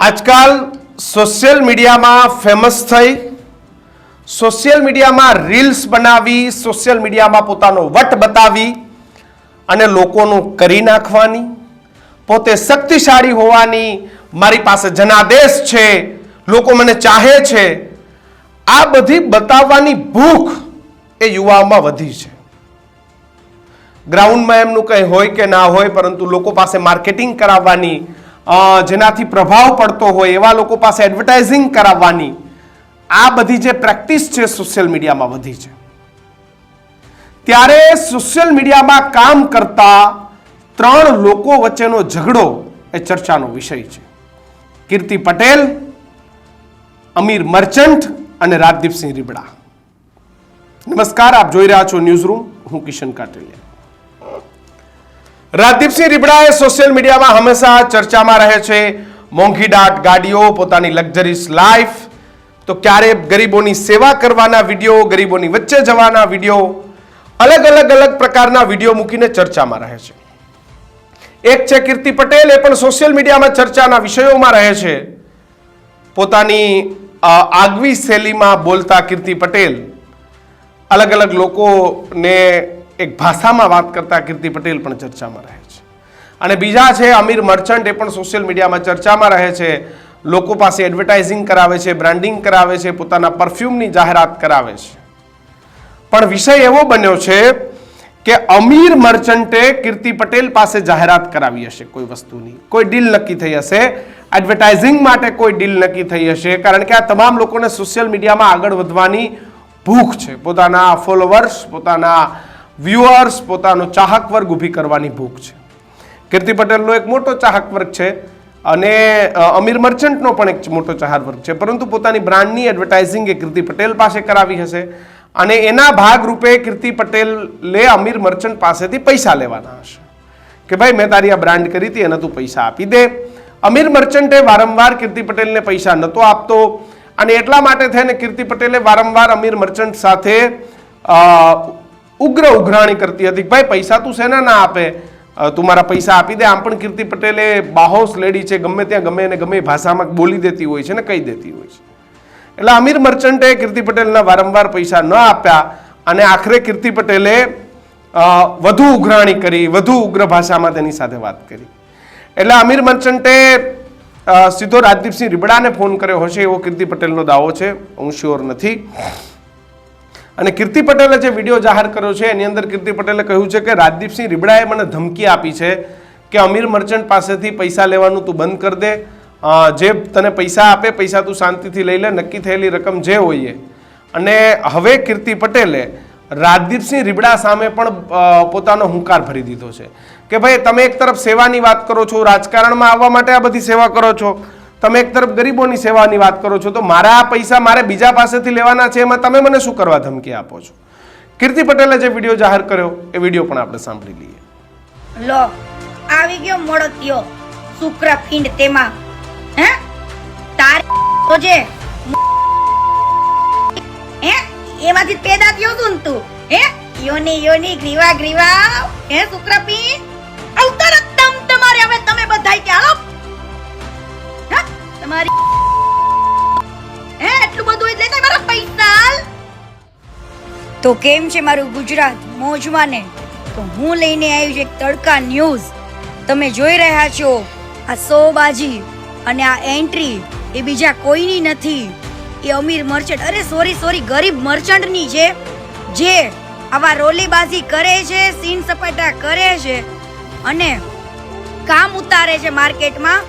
આજકાલ સોશિયલ મીડિયામાં ફેમસ થઈ, સોશિયલ મીડિયામાં રીલ્સ બનાવી, સોશિયલ મીડિયામાં પોતાનો વટ બતાવી અને લોકોનું કરી નાખવાની, પોતે શક્તિશાળી હોવાની, મારી પાસે જનાદેશ છે, લોકો મને ચાહે છે, આ બધી બતાવવાની ભૂખ એ યુવાઓમાં વધી છે. ગ્રાઉન્ડમાં એમનું કંઈ હોય કે ના હોય, પરંતુ લોકો પાસે માર્કેટિંગ કરાવવાની, જેનાથી પ્રભાવ પડતો હોય એવા લોકો પાસે એડવર્ટાઇઝિંગ કરાવવાની, આ બધી જે પ્રેક્ટિસ છે સોશિયલ મીડિયામાં વધી છે. ત્યારે સોશિયલ મીડિયામાં કામ કરતા 3 લોકો વચ્ચેનો ઝઘડો એ ચર્ચાનો વિષય છે. કીર્તિ પટેલ, અમીર મર્ચન્ટ અને રાજદીપસિંહ રીબડા. નમસ્કાર, આપ જોઈ રહ્યા છો ન્યૂઝ રૂમ. હું કિશન કાટલિયા. રાજદીપસિંહ રીબડા એ સોશિયલ મીડિયામાં હંમેશા ચર્ચામાં રહે છે. મોંઘી દાટ ગાડીઓ, પોતાની લક્ઝરીસ લાઈફ, તો ક્યારે ગરીબોની સેવા કરવાના વિડીયો, ગરીબોની વચ્ચે જવાના વિડીયો, અલગ પ્રકારના વિડીયો મૂકીને ચર્ચામાં રહે છે. એક છે કીર્તિ પટેલ, એ પણ સોશિયલ મીડિયામાં ચર્ચાના વિષયોમાં રહે છે. પોતાની આગવી શૈલીમાં બોલતા કીર્તિ પટેલ અલગ લોકોને એક ભાષામાં વાત કરતા કીર્તિ પટેલ પણ ચર્ચામાં રહે છે. અને બીજા છે અમીર મર્ચન્ટ, એ પણ સોશિયલ મીડિયામાં ચર્ચામાં રહે છે. લોકો પાસે એડવર્ટાઇઝિંગ કરાવે છે, બ્રાન્ડિંગ કરાવે છે, પોતાના પરફ્યુમની જાહેરાત કરાવે છે. પણ વિષય એવો બન્યો છે કે અમીર મર્ચન્ટે કીર્તિ પટેલ પાસે જાહેરાત કરાવી હશે કોઈ વસ્તુની, કોઈ ડીલ નક્કી થઈ હશે, એડવર્ટાઇઝિંગ માટે કોઈ ડીલ નક્કી થઈ હશે. કારણ કે આ તમામ લોકોને સોશિયલ મીડિયામાં આગળ વધવાની ભૂખ છે, પોતાના ફોલોવર્સ, પોતાના વ્યુઅર્સ, પોતાનો ચાહક વર્ગ ઊભી કરવાની ભૂખ છે. કીર્તિ પટેલનો એક મોટો ચાહક વર્ગ છે અને અમીર મર્ચન્ટનો પણ એક મોટો ચાહક વર્ગ છે. પરંતુ પોતાની બ્રાન્ડની એડવર્ટાઇઝિંગ એ કીર્તિ પટેલ પાસે કરાવી હશે અને એના ભાગરૂપે કીર્તિ પટેલે અમીર મર્ચન્ટ પાસેથી પૈસા લેવાના હશે કે ભાઈ મેં તારી આ બ્રાન્ડ કરી હતી, એને તું પૈસા આપી દે. અમીર મર્ચન્ટે વારંવાર કીર્તિ પટેલને પૈસા નહોતો આપતો અને એટલા માટે થઈને કીર્તિ પટેલે વારંવાર અમીર મર્ચન્ટ સાથે ઉગ્ર ઉઘરાણી કરતી હતી. ભાઈ પૈસા તું શેના ના આપે, તું મારા પૈસા આપી દે. આમ પણ કીર્તિ પટેલે બાહોશ લેડી છે, ગમે ત્યાં ગમે એને ગમે ભાષામાં બોલી દેતી હોય છે ને કહી દેતી હોય છે. એટલે અમીર મર્ચન્ટે કીર્તિ પટેલના વારંવાર પૈસા ન આપ્યા અને આખરે કીર્તિ પટેલે વધુ ઉઘરાણી કરી, વધુ ઉગ્ર ભાષામાં તેની સાથે વાત કરી. એટલે અમીર મર્ચન્ટે સીધો રાજદીપસિંહ રીબડાને ફોન કર્યો હશે એવો કીર્તિ પટેલનો દાવો છે, હું શ્યોર નથી. અને કીર્તિ પટેલે જે વિડીયો જાહેર કર્યો છે એની અંદર કીર્તિ પટેલે કહ્યું છે કે રાજદીપસિંહ રીબડાએ મને ધમકી આપી છે કે અમીર મર્ચન્ટ પાસેથી પૈસા લેવાનું તું બંધ કરી દે, જે તને પૈસા આપે પૈસા તું શાંતિથી લઈ લે, નક્કી થયેલી રકમ જે હોય. અને હવે કીર્તિ પટેલે રાજદીપસિંહ રીબડા સામે પણ પોતાનો હુંકાર ભરી દીધો છે કે ભાઈ તમે એક તરફ સેવાની વાત કરો છો, રાજકારણમાં આવવા માટે આ બધી સેવા કરો છો, તમે એક તરફ ગરીબોની સેવાની વાત કરો છો, તો મારા આ પૈસા મારે બીજા પાસેથી લેવાના છે, એમાં તમે મને શું કરવા ધમકી આપો છો? કીર્તિ પટેલે જે વિડીયો જાહેર કર્યો એ વિડીયો પણ આપણે સાંભળી લઈએ. લો આવી ગયો મોડતિયો શુક્રપિંડ, તેમાં હે તારી તો જે હે એમાંથી પેદા થયો તું તું હે યોની ગ્રીવા હે શુક્રપિંડ અવતર તમ તમારે હવે તમે બધાય કે હાલો તમારી હે એટલું બધું એટલે તમારા પૈસા તો કેમ છે મારું ગુજરાત મોજમાં ને? તો હું લઈને આવી છું એક તડકા ન્યૂઝ. તમે જોઈ રહ્યા છો આ સોબાજી અને આ એન્ટ્રી એ બીજા કોઈની નથી, એ અમીર મર્ચન્ટ, અરે સોરી ગરીબ મર્ચન્ટની છે, જે આવા રોલીબાજી કરે છે, સીન સપાટા કરે છે અને કામ ઉતારે છે માર્કેટમાં.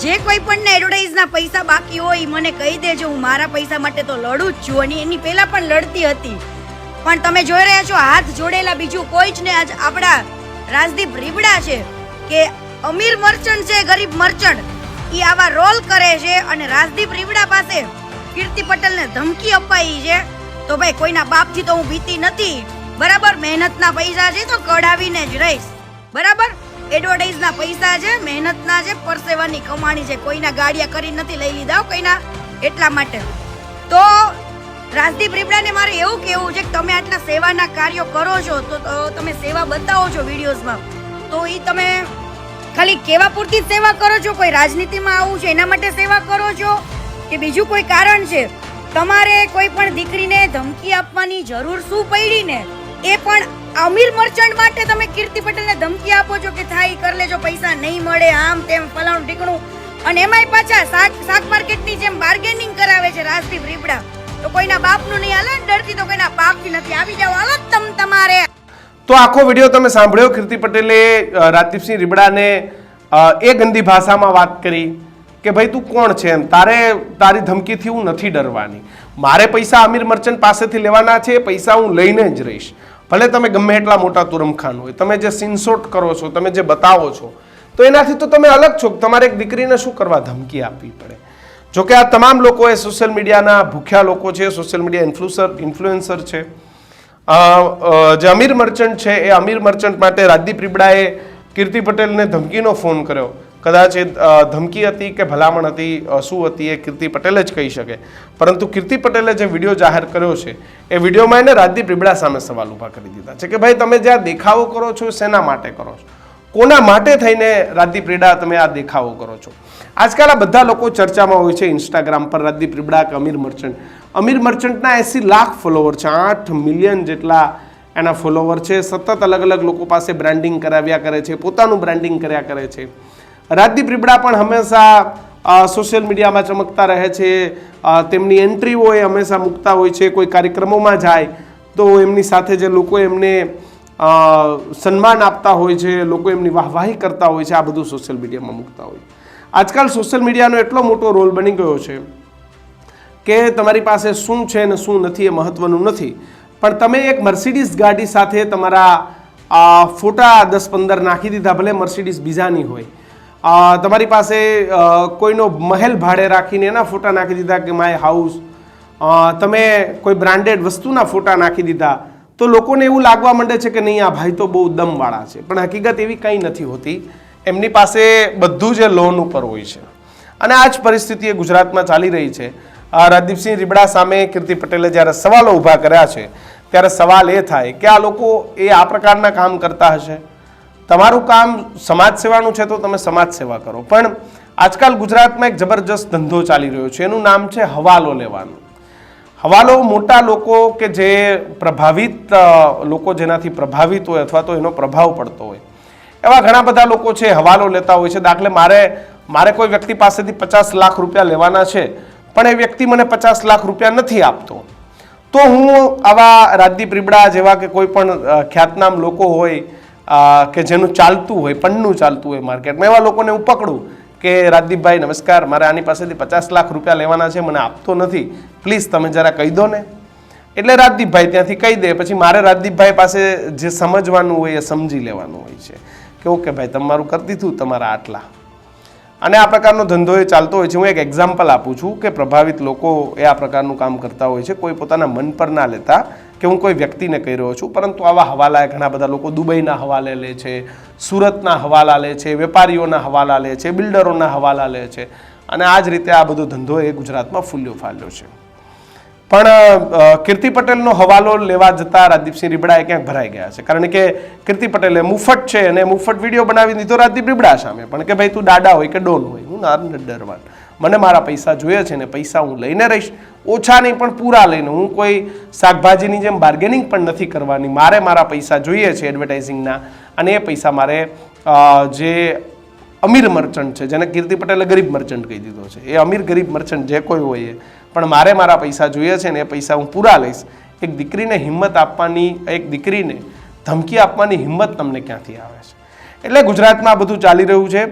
જે કોઈ પણ ને એડવર્ટાઇઝના પૈસા બાકી હોય મને કહી દેજો, હું મારા પૈસા માટે તો લડું જ છું અને એની પહેલા પણ લડતી હતી. પણ તમે જોઈ રહ્યા છો હાથ જોડેલા બીજું કોઈ જ ને આજ આપણા રાજદીપ રીબડા છે કે અમીર મર્ચન્ટ છે, ગરીબ મર્ચન્ટ, ઈ આવા રોલ કરે છે અને રાજદીપ રીબડા પાસે કીર્તિ પટેલને ધમકી અપાઈ છે. તો ભાઈ કોઈના બાપથી તો હું બીતી નથી, બરાબર? મહેનતના પૈસા છે તો કઢાવીને જ રહીશ, બરાબર? એડવર્ટાઇઝના પૈસા છે, મહેનતના છે, પરસેવાની કમાણી છે, કોઈના ગાડિયા કરી નથી લઈ લીધા કોઈના. એટલા માટે તો રાજદીપ રીબડાને મારે એવું કહેવું છે કે તમે આટલા સેવાના કાર્યો કરો છો તો તમે સેવા બતાવો છો વિડીયોઝમાં, તો એ તમે ખાલી કેવા પૂરતી જ સેવા કરો છો? કોઈ રાજનીતિમાં આવું છે એના માટે સેવા કરો છો કે બીજું કોઈ કારણ છે? તમારે કોઈ પણ દીકરીને ધમકી આપવાની જરૂર શું પડી ને? એ પણ અમીર મર્ચન્ટ માટે તમે કીર્તિ પટેલને ધમકી આપો છો કે થાય કર લેજો, પૈસા નહીં મળે, આમ તેમ ફલાણું ઠીકણું. અને એમાંય પાછા શાક માર્કેટની જેમ બાર્ગેનિંગ કરાવે છે રાજદીપ રીબડા. તો કોઈના બાપનું નહીં હાલે, ડરતી તો કોઈના બાપથી નથી. આવી જાવ હાલો તમારે. તો આખો વિડીયો તમે સાંભળ્યો. કીર્તિ પટેલે રાજદીપસિંહ રીબડાને એ ગંદી ભાષામાં વાત કરી કે ભાઈ તું કોણ છે એમ, તારી ધમકીથી હું નથી ડરવાની, મારે પૈસા અમીર મર્ચન્ટ પાસેથી લેવાના છે, પૈસા હું લઈને જ રહીશ. ભલે તમે ગમે એટલા મોટા તુરમખાન હોય, તમે જે સીનશોટ કરો છો, તમે જે બતાવો છો, તો એનાથી તો તમે અલગ છો. તમારે એક દીકરીને શું કરવા ધમકી આપવી પડે? જોકે આ તમામ લોકો એ સોશિયલ મીડિયાના ભૂખ્યા લોકો છે, સોશિયલ મીડિયા ઇન્ફ્લુએન્સર છે. જે અમીર મર્ચન્ટ છે એ અમીર મર્ચન્ટ માટે રાજદીપ રીબડાએ કીર્તિ પટેલને ધમકીનો ફોન કર્યો. કદાચ એ ધમકી હતી કે ભલામણ હતી, શું હતી એ કીર્તિ પટેલ જ કહી શકે. પરંતુ કીર્તિ પટેલે જે વિડીયો જાહેર કર્યો છે એ વિડીયોમાં એને રાજદીપ રીબડા સામે સવાલ ઊભા કરી દીધા છે કે ભાઈ તમે જે આ દેખાવો કરો છો શેના માટે કરો છો? કોના માટે થઈને રાજદીપ રીબડા તમે આ દેખાવો કરો છો? આજકાલ આ બધા લોકો ચર્ચામાં હોય છે ઇન્સ્ટાગ્રામ પર. રાજદીપ રીબડા કે અમીર મર્ચન્ટના 80 લાખ ફોલોવર છે, 8 મિલિયન જેટલા એના ફોલોવર છે. સતત અલગ અલગ લોકો પાસે બ્રાન્ડિંગ કરાવ્યા કરે છે, પોતાનું બ્રાન્ડિંગ કર્યા કરે છે. રાજદીપ રીબડા પણ હંમેશા સોશિયલ મીડિયામાં ચમકતા રહે છે. તેમની એન્ટ્રીઓ એ હંમેશા મૂકતા હોય છે. કોઈ કાર્યક્રમોમાં જાય તો એમની સાથે જે લોકો એમને સન્માન આપતા હોય છે, લોકો એમની વાહવાહી કરતા હોય છે, આ બધું સોશિયલ મીડિયામાં મૂકતા હોય. આજકાલ સોશિયલ મીડિયાનો એટલો મોટો રોલ બની ગયો છે કે તમારી પાસે શું છે ને શું નથી એ મહત્વનું નથી, પણ તમે એક મર્સિડીઝ ગાડી સાથે તમારા ફોટા 10-15 નાખી દીધા, ભલે મર્સિડીઝ બીજાની હોય. તમારી પાસે કોઈનો મહેલ ભાડે રાખીને એના ફોટા નાખી દીધા કે માય હાઉસ. તમે કોઈ બ્રાન્ડેડ વસ્તુના ફોટા નાખી દીધા તો લોકોને એવું લાગવા માંડે છે કે નહીં આ ભાઈ તો બહુ દમવાળા છે. પણ હકીકત એવી કંઈ નથી હોતી. એમની પાસે બધું જ લોન ઉપર હોય છે. અને આ જ પરિસ્થિતિ એ ગુજરાતમાં ચાલી રહી છે. રાજદીપસિંહ રીબડા સામે કીર્તિ પટેલે જ્યારે સવાલો ઊભા કર્યા છે ત્યારે સવાલ એ થાય કે આ લોકો એ આ પ્રકારના કામ કરતા હશે? તમારું કામ સમાજ સેવાનું છે તો તમે સમાજ સેવા કરો. પણ આજકાલ ગુજરાતમાં એક જબરજસ્ત ધંધો ચાલી રહ્યો છે, એનું નામ છે હવાલો લેવાનો. હવાલો મોટા લોકો કે જે પ્રભાવિત લોકો, જેનાથી પ્રભાવિત હોય અથવા તો એનો પ્રભાવ પડતો હોય, એવા ઘણા બધા લોકો છે હવાલો લેતા હોય છે. દાખલે મારે કોઈ વ્યક્તિ પાસેથી 50 લાખ રૂપિયા લેવાના છે, પણ એ વ્યક્તિ મને 50 લાખ રૂપિયા નથી આપતો, તો હું આવા રાજદીપ રીબડા જેવા કે કોઈ પણ ખ્યાતનામ લોકો હોય કે જેનું ચાલતું હોય, પન્નું ચાલતું હોય માર્કેટમાં, એવા લોકોને હું પકડું કે રાજદીપભાઈ નમસ્કાર, મારે આની પાસેથી 50 લાખ રૂપિયા લેવાના છે, મને આપતો નથી, પ્લીઝ તમે જરા કહી દો ને. એટલે રાજદીપભાઈ ત્યાંથી કહી દે. પછી મારે રાજદીપભાઈ પાસે જે સમજવાનું હોય એ સમજી લેવાનું હોય છે કે ઓકે ભાઈ તમારું કરી દીધું, તમારા આટલા. અને આ પ્રકારનો ધંધો એ ચાલતો હોય છે. હું એક એક્ઝામ્પલ આપું છું કે પ્રભાવિત લોકો એ આ પ્રકારનું કામ કરતા હોય છે. કોઈ પોતાના મન પર ના લેતા કે હું કોઈ વ્યક્તિને કહી રહ્યો છું, પરંતુ આવા હવાલા ઘણા બધા લોકો દુબઈના હવાલે લે છે, સુરતના હવાલા લે છે, વેપારીઓના હવાલા લે છે, બિલ્ડરોના હવાલા લે છે. અને આ જ રીતે આ બધો ધંધો એ ગુજરાતમાં ફૂલ્યો ફાલ્યો છે. પણ કીર્તિ પટેલનો હવાલો લેવા જતા રાજદીપસિંહ રીબડાએ ક્યાંક ભરાઈ ગયા છે. કારણ કે કીર્તિ પટેલે મુફત છે અને મુફત વિડીયો બનાવી દીધો રાજદીપ રીબડા સામે. પણ કે ભાઈ તું દાડા હોય કે ડોન હોય, હું ના ડરવાન, મને મારા પૈસા જોઈએ છે ને પૈસા હું લઈને રહીશ, ઓછા નહીં પણ પૂરા લઈને. હું કોઈ શાકભાજીની જેમ બાર્ગેનિંગ પણ નથી કરવાની. મારે મારા પૈસા જોઈએ છે એડવર્ટાઇઝિંગના, અને એ પૈસા મારે જે અમીર મર્ચન્ટ છે, જેને કીર્તિ પટેલે ગરીબ મર્ચન્ટ કહી દીધો છે, એ અમીર ગરીબ મર્ચન્ટ જે કોઈ હોય, પણ મારે મારા પૈસા જોઈએ છે ને એ પૈસા હું પૂરા લઈશ. એક દીકરીને હિંમત આપવાની, એક દીકરીને ધમકી આપવાની હિંમત તમને ક્યાંથી આવે છે? એટલે ગુજરાતમાં આ બધું ચાલી રહ્યું છે.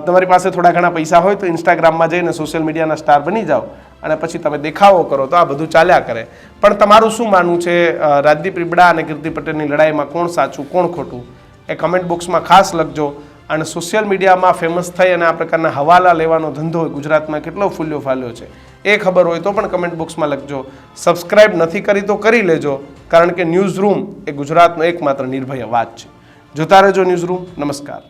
તમારી પાસે થોડા ઘણા પૈસા હોય તો ઇન્સ્ટાગ્રામમાં જઈને સોશિયલ મીડિયાના સ્ટાર બની જાઓ અને પછી તમે દેખાવો કરો તો આ બધું ચાલ્યા કરે. પણ તમારું શું માનવું છે રાજદીપ રીબડા અને કીર્તિ પટેલની લડાઈમાં? કોણ સાચું કોણ ખોટું એ કમેન્ટ બોક્સમાં ખાસ લખજો. અને સોશિયલ મીડિયામાં ફેમસ થઈ અને આ પ્રકારના હવાલા લેવાનો ધંધો ગુજરાતમાં કેટલો ફૂલ્યો ફાલ્યો છે એ ખબર હોય તો પણ કમેન્ટ બોક્સમાં લખજો. સબસ્ક્રાઇબ નથી કરી તો કરી લેજો, કારણ કે ન્યૂઝ રૂમ એ ગુજરાતનો એકમાત્ર નિર્ભય અવાજ છે. જોતા રહેજો ન્યૂઝ રૂમ. નમસ્કાર.